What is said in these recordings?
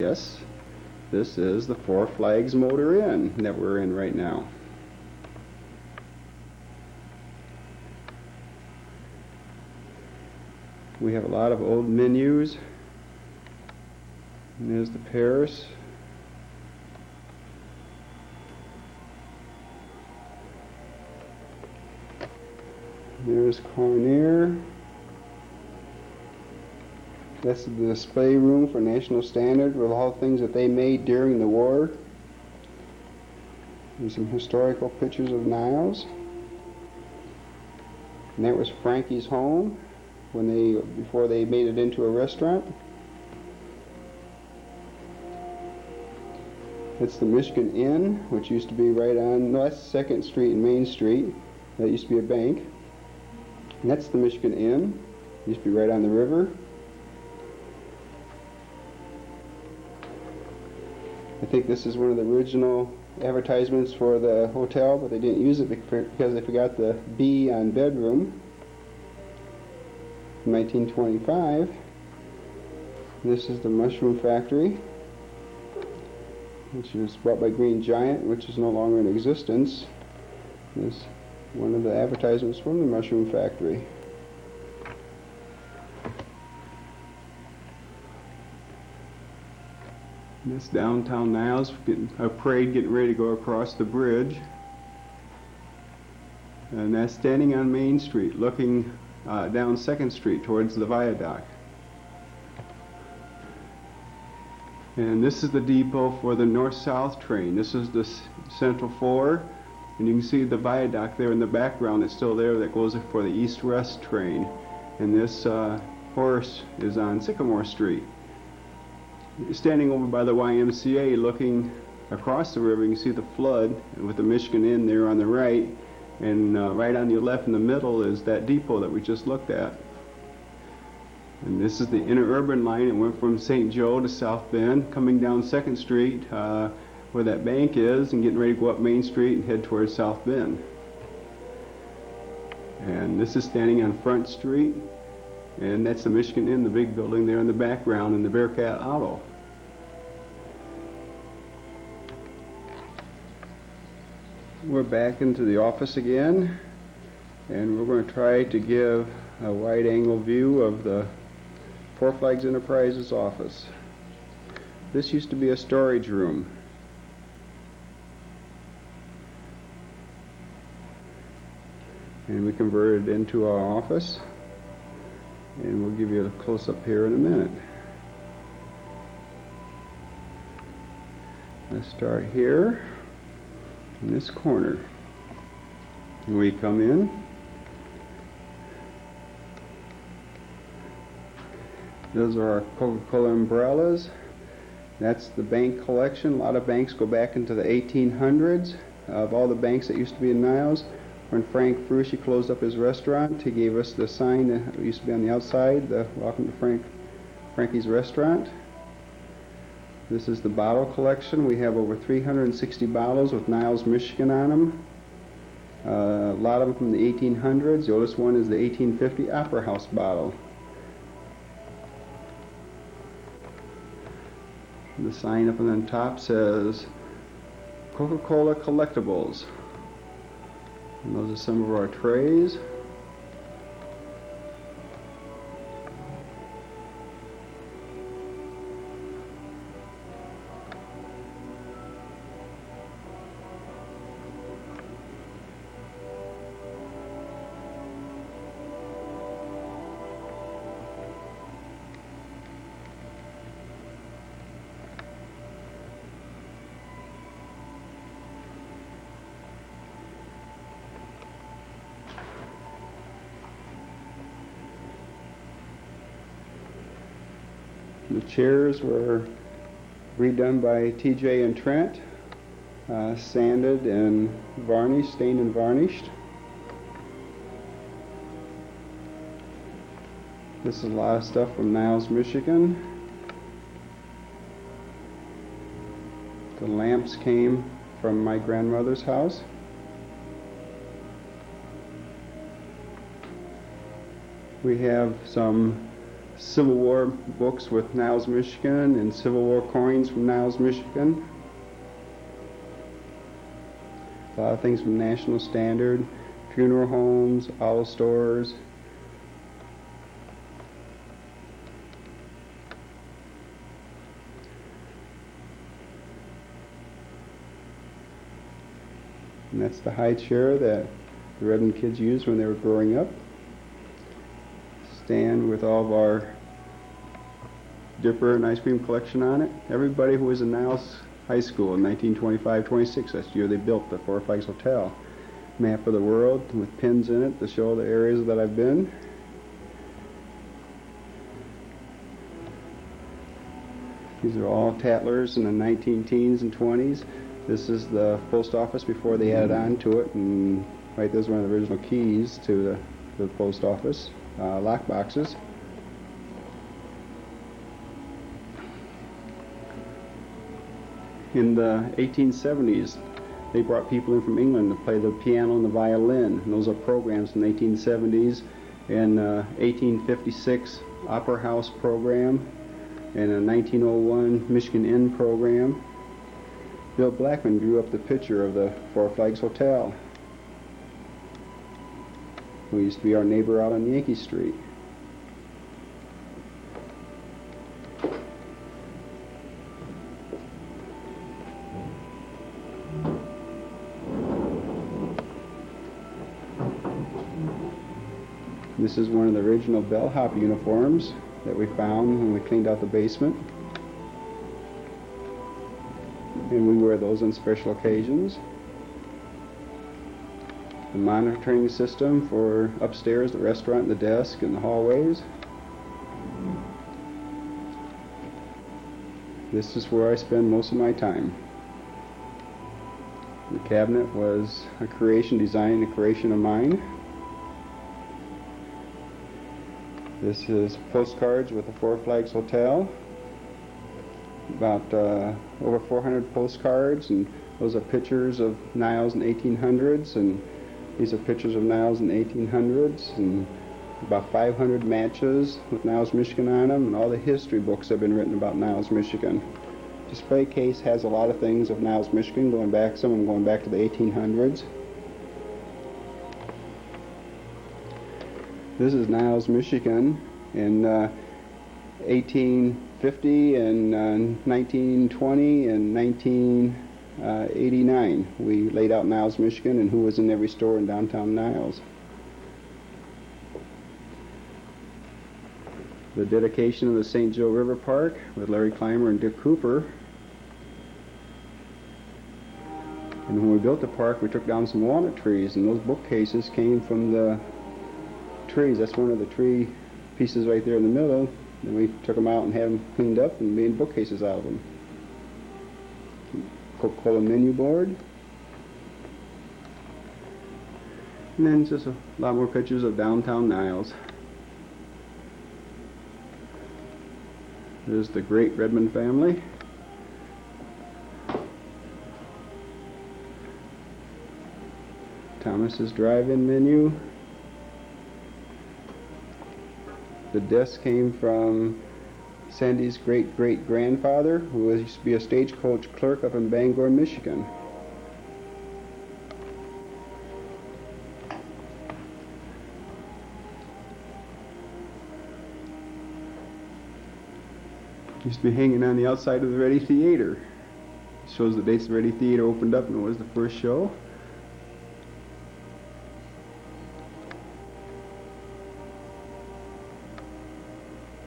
Yes, this is the Four Flags Motor Inn that we're in right now. We have a lot of old menus. And there's the Paris. There's Cornier. That's the display room for National Standard with all the things that they made during the war. And some historical pictures of Niles. And that was Frankie's home before they made it into a restaurant. That's the Michigan Inn, which used to be right on, no, that's 2nd Street and Main Street. That used to be a bank. And that's the Michigan Inn. Used to be right on the river. I think this is one of the original advertisements for the hotel, but they didn't use it because they forgot the B on bedroom. In 1925. This is the Mushroom Factory, which was bought by Green Giant, which is no longer in existence. This is one of the advertisements from the Mushroom Factory. This downtown Niles, a parade getting ready to go across the bridge. And that's standing on Main Street, looking down 2nd Street towards the viaduct. And this is the depot for the north-south train. This is the Central 4, and you can see the viaduct there in the background. It's still there, that goes for the east-west train. And this horse is on Sycamore Street. Standing over by the YMCA looking across the river, you can see the flood with the Michigan Inn there on the right, and right on your left in the middle is that depot that we just looked at. And this is the interurban line. It went from St. Joe to South Bend, coming down 2nd Street where that bank is, and getting ready to go up Main Street and head towards South Bend. And this is standing on Front Street. And that's the Michigan Inn, the big building there in the background, and the Bearcat Auto. We're back into the office again, and we're going to try to give a wide-angle view of the Four Flags Enterprises office. This used to be a storage room. And we converted it into our office. And we'll give you a close-up here in a minute. Let's start here in this corner. And we come in. Those are our Coca-Cola umbrellas. That's the bank collection. A lot of banks go back into the 1800s. Of all the banks that used to be in Niles, when Frank Frushi closed up his restaurant, he gave us the sign that used to be on the outside, the Welcome to Frankie's Restaurant. This is the bottle collection. We have over 360 bottles with Niles, Michigan on them. A lot of them from the 1800s. The oldest one is the 1850 Opera House bottle. The sign up on the top says Coca-Cola Collectibles. And those are some of our trays. The chairs were redone by TJ and Trent, sanded and varnished, stained and varnished. This is a lot of stuff from Niles, Michigan. The lamps came from my grandmother's house. We have some Civil War books with Niles, Michigan, and Civil War coins from Niles, Michigan. A lot of things from National Standard, funeral homes, owl stores. And that's the high chair that the Redman kids used when they were growing up. Stand with all of our dipper and ice cream collection on it. Everybody who was in Niles High School in 1925-26, that's the year they built the Four Flags Hotel. Map of the world with pins in it to show the areas that I've been. These are all tattlers in the 19-teens and 20s. This is the post office before they added on to it, and right there's one of the original keys to the post office. Lock boxes. In the 1870s, they brought people in from England to play the piano and the violin, and those are programs in the 1870s. And 1856 Opera House program, and a 1901 Michigan Inn program. Bill Blackman drew up the picture of the Four Flags Hotel, who used to be our neighbor out on Yankee Street. This is one of the original bellhop uniforms that we found when we cleaned out the basement. And we wear those on special occasions. The monitoring system for upstairs, the restaurant, the desk, and the hallways. This is where I spend most of my time. The cabinet was a creation, design, a creation of mine. This is postcards with the Four Flags Hotel. About over 400 postcards, and those are pictures of Niles in the 1800s, and these are pictures of Niles in the 1800s, and about 500 matches with Niles, Michigan on them, and all the history books have been written about Niles, Michigan. Display case has a lot of things of Niles, Michigan, some of them going back to the 1800s. This is Niles, Michigan in 1850 and 1920 and 1989. We laid out Niles, Michigan, and who was in every store in downtown Niles. The dedication of the St. Joe River Park with Larry Clymer and Dick Cooper. And when we built the park, we took down some walnut trees, and those bookcases came from the trees. That's one of the tree pieces right there in the middle. Then we took them out and had them cleaned up and made bookcases out of them. Coca-Cola menu board. And then just a lot more pictures of downtown Niles. There's the great Redman family. Thomas's drive-in menu. The desk came from Sandy's great-great-grandfather, who used to be a stagecoach clerk up in Bangor, Michigan. Used to be hanging on the outside of the Ready Theater. It shows the dates the Ready Theater opened up and it was the first show.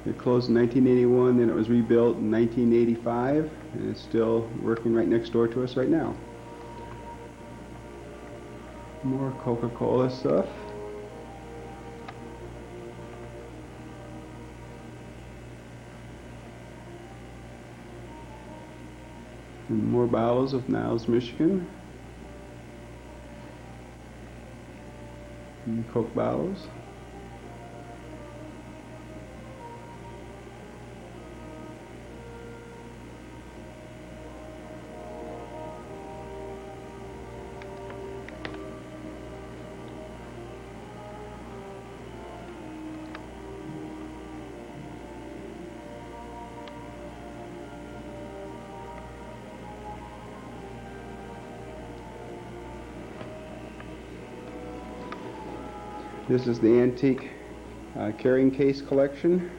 It closed in 1981, then it was rebuilt in 1985, and it's still working right next door to us right now. More Coca-Cola stuff. And more bottles of Niles, Michigan. And Coke bottles. This is the antique carrying case collection.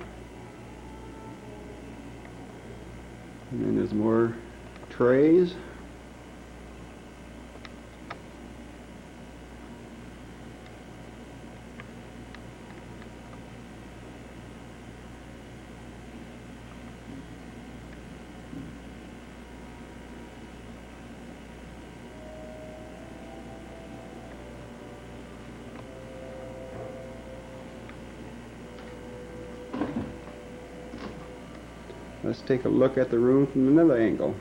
And then there's more trays. Let's take a look at the room from another angle.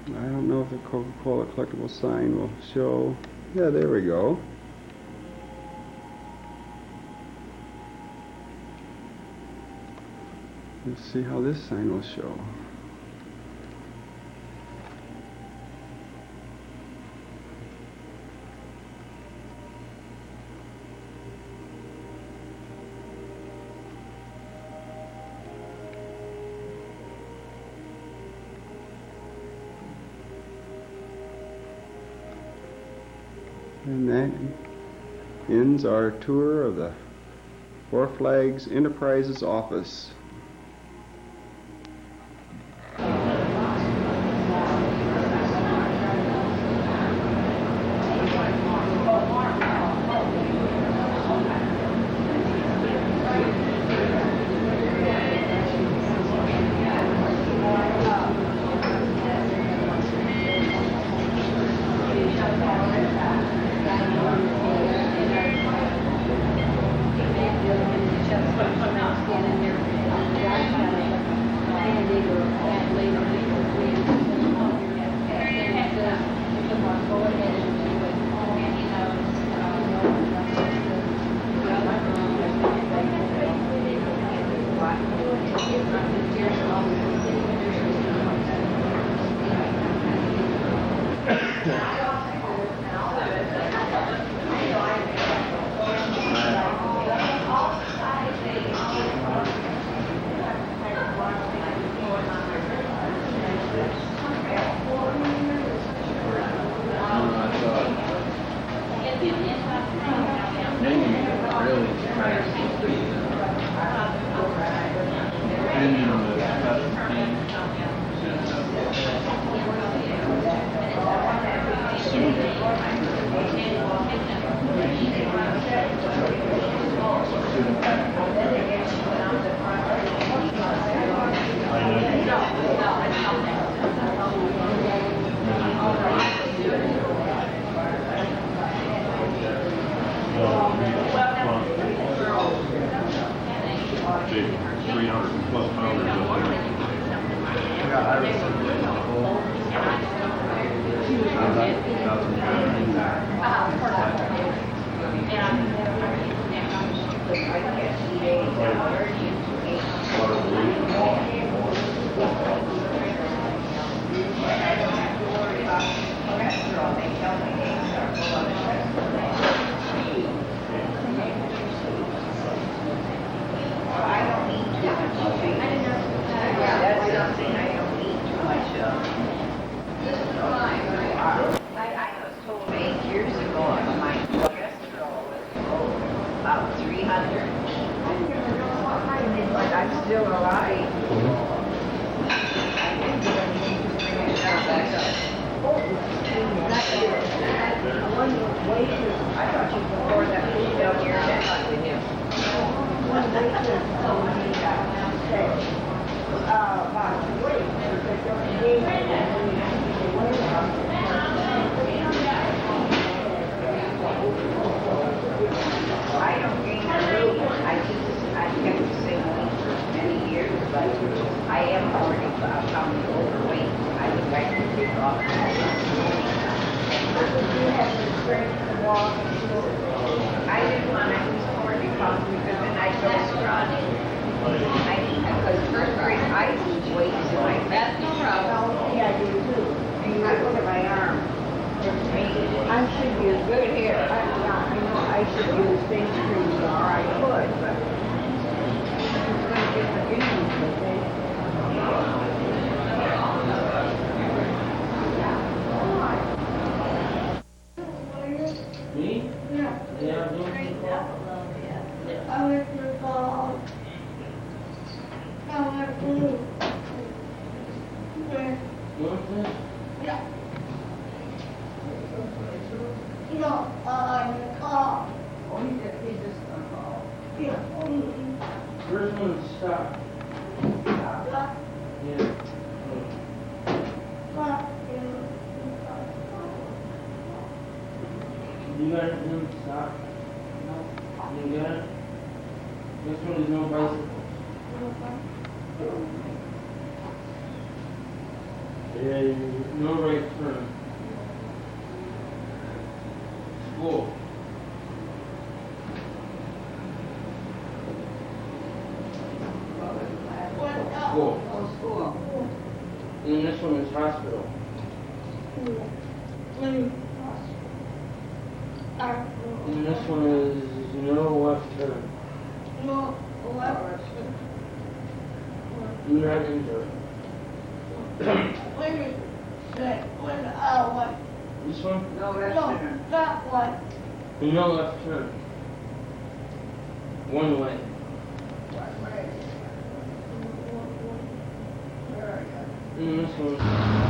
I don't know if the Coca-Cola collectible sign will show. Yeah, there we go. Let's see how this sign will show. And that ends our tour of the Four Flags Enterprises office. I am ready to walk. I didn't want to use corny coffee because then I go scrawny. Because first grade I lose weight, so that's no problem. Yeah, I do too. And I look at my arm. I should use good hair. I know I should use face cream or I could, but it's going to get the issues with it. Me? Yeah. Yeah, I'm doing I like your ball. I like blue. Yeah. No, the car. Oh, he just call. Yeah. First one is stop. Yeah. You got it, Jim? Stop. No. You got it? This one is no bicycle. Yeah, no right turn. School. School. Oh, school. And then this one is hospital. And this one is no left turn. No, left. You're not injured. What? This one? No, that one. No left turn. One way. And this one.